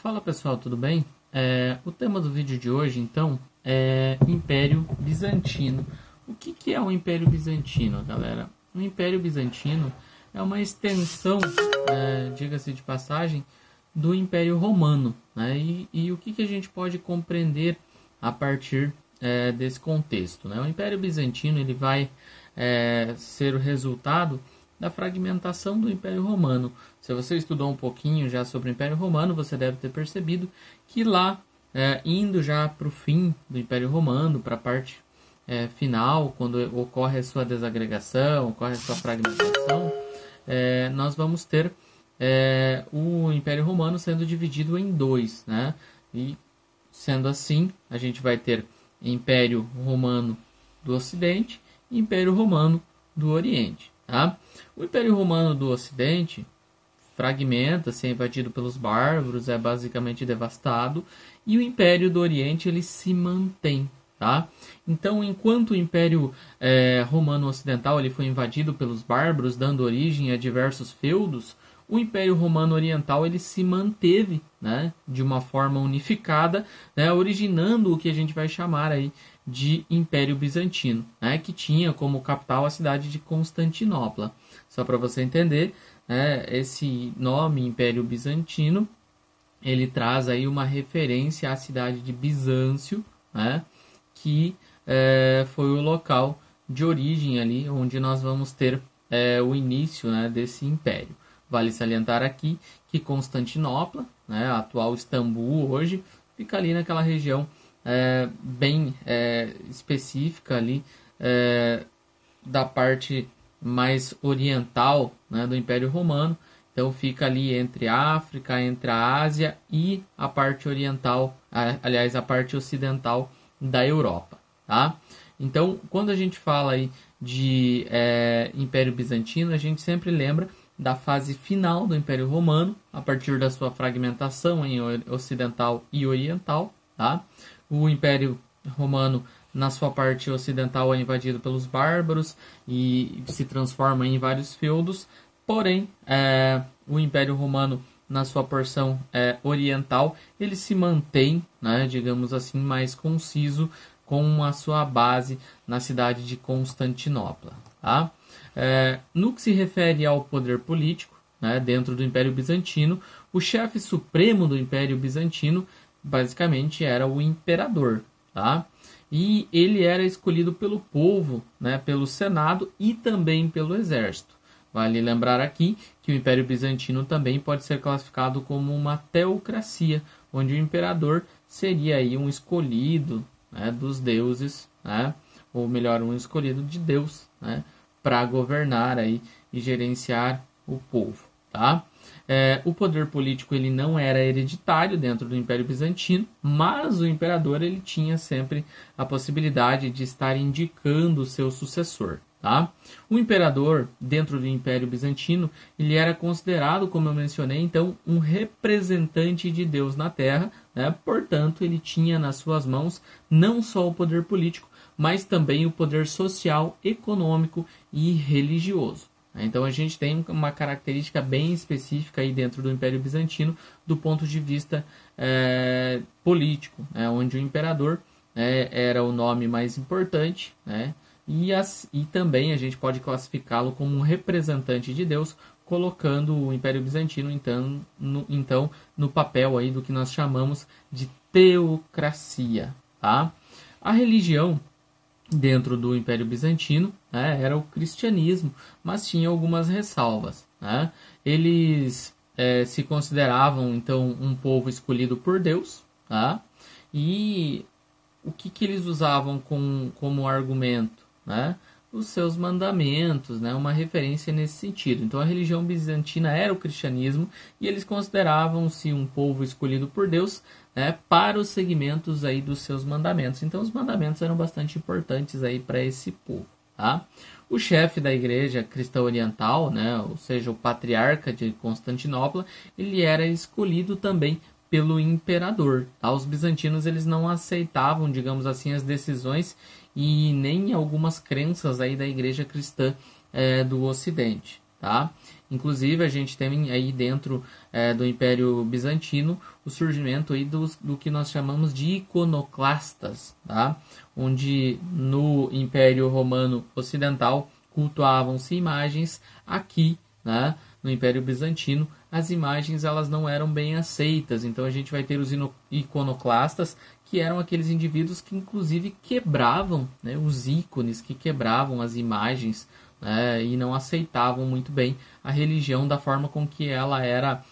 Fala pessoal, tudo bem? O tema do vídeo de hoje, então, é Império Bizantino. O que é o Império Bizantino, galera? O Império Bizantino é uma extensão, diga-se de passagem, do Império Romano, né? E o que a gente pode compreender a partir desse contexto, né? O Império Bizantino ele vai ser o resultado da fragmentação do Império Romano. Se você estudou um pouquinho já sobre o Império Romano, você deve ter percebido que lá, indo já para o fim do Império Romano, para a parte final, quando ocorre a sua desagregação, ocorre a sua fragmentação, nós vamos ter o Império Romano sendo dividido em dois, né? E sendo assim, a gente vai ter Império Romano do Ocidente e Império Romano do Oriente. Tá? O Império Romano do Ocidente fragmenta-se, é invadido pelos bárbaros, é basicamente devastado, e o Império do Oriente ele se mantém. Tá? Então, enquanto o Império Romano Ocidental ele foi invadido pelos bárbaros, dando origem a diversos feudos, o Império Romano Oriental ele se manteve, né, de uma forma unificada, né, originando o que a gente vai chamar aí de Império Bizantino, né, que tinha como capital a cidade de Constantinopla. Só para você entender, esse nome Império Bizantino ele traz aí uma referência à cidade de Bizâncio, né, que foi o local de origem ali onde nós vamos ter o início, né, desse império. Vale salientar aqui que Constantinopla, né, a atual Istambul hoje, fica ali naquela região bem específica ali da parte mais oriental, né, do Império Romano. Então fica ali entre a África, entre a Ásia e a parte oriental, aliás, a parte ocidental da Europa. Tá? Então, quando a gente fala aí de Império Bizantino, a gente sempre lembra da fase final do Império Romano, a partir da sua fragmentação em ocidental e oriental. Tá? O Império Romano, na sua parte ocidental, é invadido pelos bárbaros e se transforma em vários feudos. Porém, o Império Romano, na sua porção oriental, ele se mantém, né, digamos assim, mais conciso, com a sua base na cidade de Constantinopla. Tá? No que se refere ao poder político, né, dentro do Império Bizantino, o chefe supremo do Império Bizantino basicamente era o imperador. Tá? E ele era escolhido pelo povo, né, pelo Senado e também pelo exército. Vale lembrar aqui que o Império Bizantino também pode ser classificado como uma teocracia, onde o imperador seria aí um escolhido, né, dos deuses, né, ou melhor, um escolhido de Deus, né, para governar aí e gerenciar o povo. Tá? O poder político ele não era hereditário dentro do Império Bizantino, mas o imperador ele tinha sempre a possibilidade de estar indicando o seu sucessor. Tá? O imperador, dentro do Império Bizantino, ele era considerado, como eu mencionei, então, um representante de Deus na Terra, né? Portanto, ele tinha nas suas mãos não só o poder político, mas também o poder social, econômico e religioso. Então, a gente tem uma característica bem específica aí dentro do Império Bizantino, do ponto de vista político, onde o imperador era o nome mais importante, né? E também a gente pode classificá-lo como um representante de Deus, colocando o Império Bizantino então no papel aí do que nós chamamos de teocracia. Tá? A religião dentro do Império Bizantino, era o cristianismo, mas tinha algumas ressalvas. Né? Eles se consideravam então um povo escolhido por Deus, tá? E o que eles usavam como argumento? Né? Os seus mandamentos, né? Uma referência nesse sentido. Então a religião bizantina era o cristianismo e eles consideravam-se um povo escolhido por Deus, né, para os segmentos aí dos seus mandamentos. Então os mandamentos eram bastante importantes aí para esse povo. Tá? O chefe da igreja cristã oriental, né, ou seja, o patriarca de Constantinopla, ele era escolhido também pelo imperador. Tá? Os bizantinos eles não aceitavam, digamos assim, as decisões e nem algumas crenças aí da igreja cristã do Ocidente. Tá? Inclusive, a gente tem aí dentro do Império Bizantino o surgimento aí do que nós chamamos de iconoclastas, tá? Onde no Império Romano Ocidental cultuavam-se imagens, aqui, né, no Império Bizantino, as imagens elas não eram bem aceitas. Então a gente vai ter os iconoclastas, que eram aqueles indivíduos que inclusive quebravam, né, os ícones, que quebravam as imagens, né, e não aceitavam muito bem a religião da forma com que ela era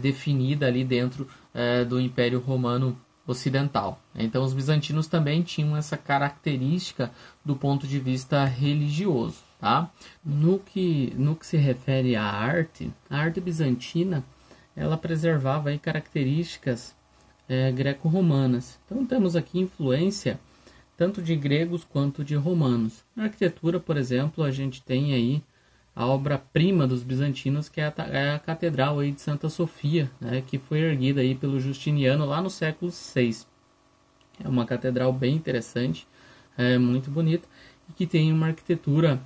definida ali dentro do Império Romano Ocidental. Então os bizantinos também tinham essa característica do ponto de vista religioso. Tá? No que se refere à arte, a arte bizantina ela preservava aí características greco-romanas. Então temos aqui influência tanto de gregos quanto de romanos. Na arquitetura, por exemplo, a gente tem aí a obra-prima dos bizantinos, que é a Catedral aí de Santa Sofia, né, que foi erguida aí pelo Justiniano lá no século VI. É uma catedral bem interessante, muito bonita, e que tem uma arquitetura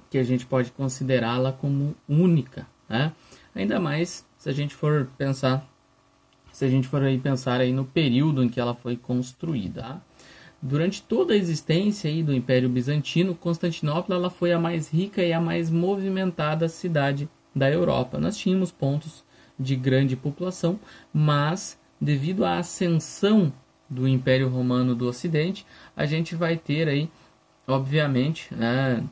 que a gente pode considerá-la como única, né? Ainda mais se a gente for pensar aí no período em que ela foi construída. Tá? Durante toda a existência aí do Império Bizantino, Constantinopla ela foi a mais rica e a mais movimentada cidade da Europa. Nós tínhamos pontos de grande população, mas devido à ascensão do Império Romano do Ocidente, a gente vai ter aí, obviamente, né,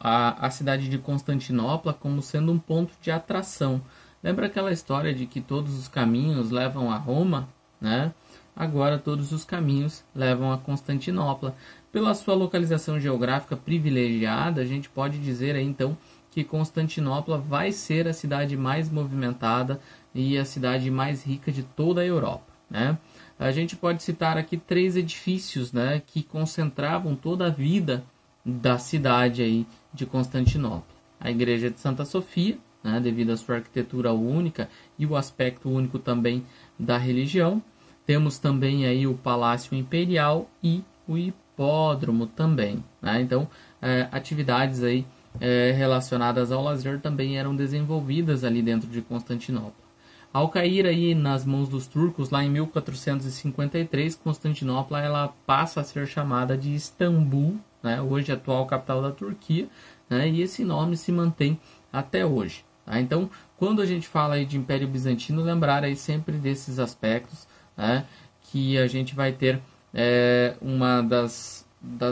a cidade de Constantinopla como sendo um ponto de atração. Lembra aquela história de que todos os caminhos levam a Roma, né? Agora todos os caminhos levam a Constantinopla. Pela sua localização geográfica privilegiada, a gente pode dizer aí, então que Constantinopla vai ser a cidade mais movimentada e a cidade mais rica de toda a Europa, né? A gente pode citar aqui 3 edifícios, né, que concentravam toda a vida da cidade aí de Constantinopla. A Igreja de Santa Sofia, né, devido à sua arquitetura única e o aspecto único também da religião. Temos também aí o Palácio Imperial e o Hipódromo também. Né? Então, atividades aí relacionadas ao lazer também eram desenvolvidas ali dentro de Constantinopla. Ao cair aí nas mãos dos turcos, lá em 1453, Constantinopla ela passa a ser chamada de Istambul, né? Hoje a atual capital da Turquia, né? E esse nome se mantém até hoje. Tá? Então, quando a gente fala aí de Império Bizantino, lembrar aí sempre desses aspectos, né? Que a gente vai ter uma das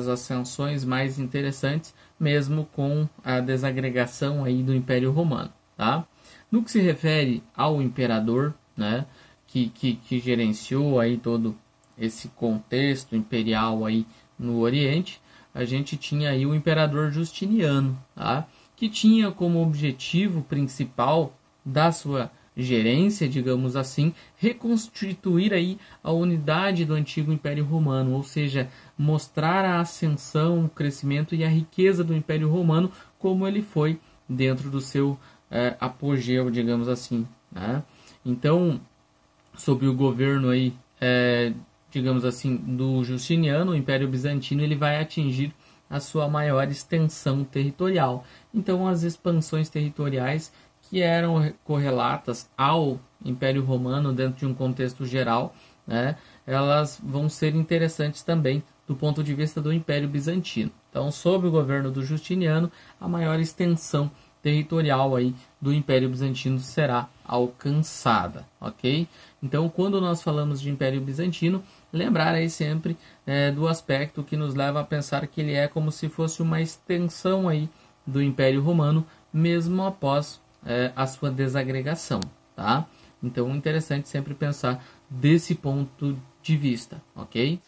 ascensões mais interessantes, mesmo com a desagregação aí do Império Romano. Tá? No que se refere ao imperador, né, que gerenciou aí todo esse contexto imperial aí no Oriente, a gente tinha aí o imperador Justiniano, tá? Que tinha como objetivo principal da sua gerência, digamos assim, reconstituir aí a unidade do antigo Império Romano, ou seja, mostrar a ascensão, o crescimento e a riqueza do Império Romano como ele foi dentro do seu apogeu, digamos assim. Né? Então, sob o governo aí, digamos assim, do Justiniano, o Império Bizantino ele vai atingir a sua maior extensão territorial. Então, as expansões territoriais que eram correlatas ao Império Romano dentro de um contexto geral, né, elas vão ser interessantes também do ponto de vista do Império Bizantino. Então, sob o governo do Justiniano, a maior extensão territorial aí do Império Bizantino será alcançada, ok? Então, quando nós falamos de Império Bizantino, lembrar aí sempre do aspecto que nos leva a pensar que ele é como se fosse uma extensão aí do Império Romano, mesmo após a sua desagregação, tá? Então, é interessante sempre pensar desse ponto de vista, ok?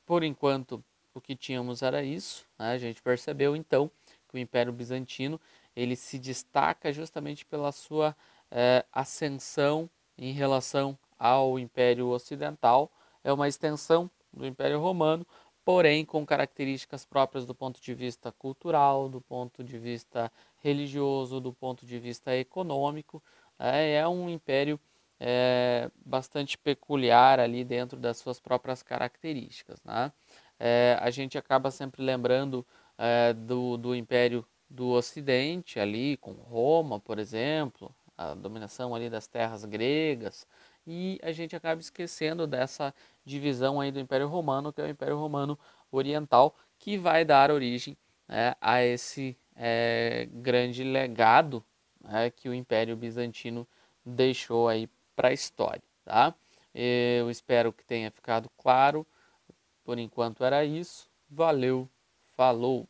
Por enquanto, o que tínhamos era isso, né? A gente percebeu, então, que o Império Bizantino ele se destaca justamente pela sua ascensão em relação ao Império Ocidental. É uma extensão do Império Romano, porém com características próprias do ponto de vista cultural, do ponto de vista religioso, do ponto de vista econômico. É um império bastante peculiar ali dentro das suas próprias características. Né? A gente acaba sempre lembrando do Império do Ocidente ali, com Roma, por exemplo, a dominação ali das terras gregas, e a gente acaba esquecendo dessa divisão aí do Império Romano, que é o Império Romano Oriental, que vai dar origem, né, a esse grande legado, né, que o Império Bizantino deixou aí para a história, tá? Eu espero que tenha ficado claro. Por enquanto era isso. Valeu, falou!